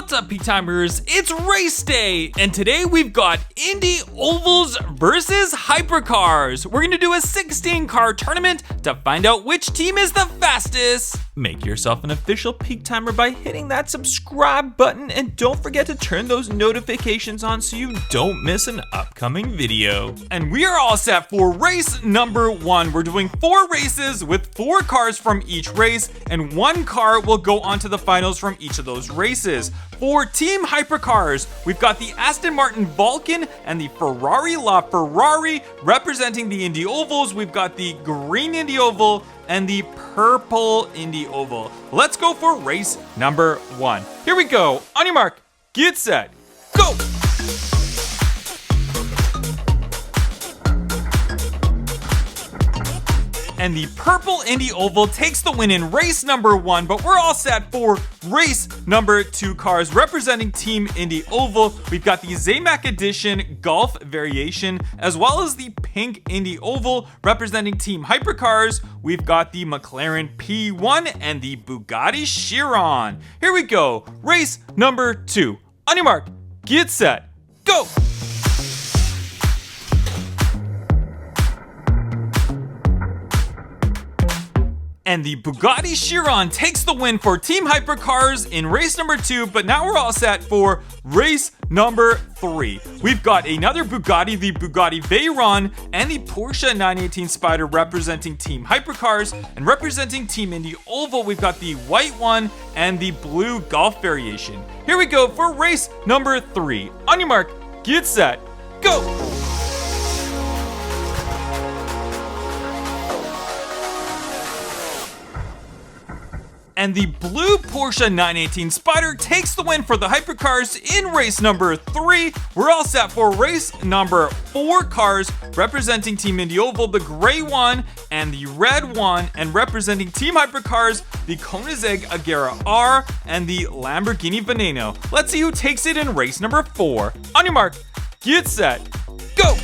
What's up, Peak Timers? It's race day, and today we've got Indy Ovals versus Hypercars. We're gonna do a 16-car tournament to find out which team is the fastest. Make yourself an official Peak Timer by hitting that subscribe button, and don't forget to turn those notifications on so you don't miss an upcoming video. And we are all set for race number 1. We're doing 4 races with 4 cars from each race, and 1 car will go on to the finals from each of those races. For Team Hypercars, we've got the Aston Martin Vulcan and the Ferrari LaFerrari. Representing the Indy Ovals, we've got the green Indy Oval and the purple Indy Oval. Let's go for race number 1. Here we go. On your mark, get set, go! And the purple Indy Oval takes the win in race number 1, but we're all set for race number 2 cars. Representing Team Indy Oval, we've got the Zamac Edition Golf Variation, as well as the pink Indy Oval. Representing Team Hypercars, we've got the McLaren P1 and the Bugatti Chiron. Here we go, race number 2. On your mark, get set, go! And the Bugatti Chiron takes the win for Team Hypercars in race number 2, but now we're all set for race number 3. We've got another Bugatti, the Bugatti Veyron, and the Porsche 918 Spider representing Team Hypercars, and representing Team Indy Oval, we've got the white one and the blue Golf Variation. Here we go for race number 3. On your mark, get set, go! And the blue Porsche 918 Spider takes the win for the Hypercars in race number 3. We're all set for race number 4 cars, representing Team Indy Oval, the gray one and the red one, and representing Team Hypercars, the Koenigsegg Agera R and the Lamborghini Veneno. Let's see who takes it in race number 4. On your mark, get set, go!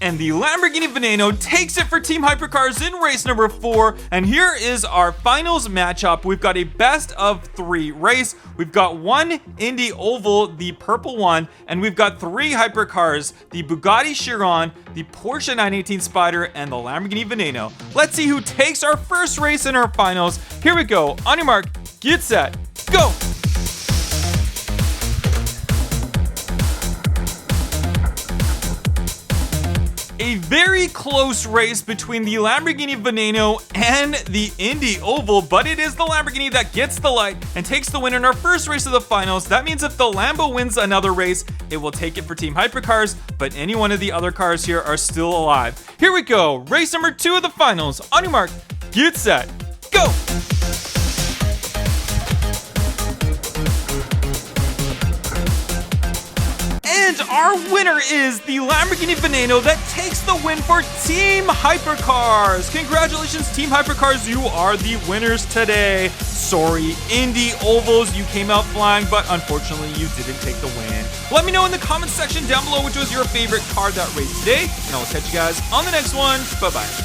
And the Lamborghini Veneno takes it for Team Hypercars in race number 4. And here is our finals matchup. We've got a best of 3 race. We've got 1 Indy Oval, the purple one, and we've got 3 Hypercars, the Bugatti Chiron, the Porsche 918 Spider, and the Lamborghini Veneno. Let's see who takes our first race in our finals. Here we go. On your mark, get set, go! A very close race between the Lamborghini Veneno and the Indy Oval, but it is the Lamborghini that gets the light and takes the win in our first race of the finals. That means if the Lambo wins another race, it will take it for Team Hypercars, but any one of the other cars here are still alive. Here we go, race number 2 of the finals. On your mark, get set, go! And our winner is the Lamborghini Veneno that takes the win for Team Hypercars. Congratulations, Team Hypercars, you are the winners today. Sorry, Indy Ovals, you came out flying, but unfortunately you didn't take the win. Let me know in the comments section down below which was your favorite car that race today, and I will catch you guys on the next one. Bye-bye.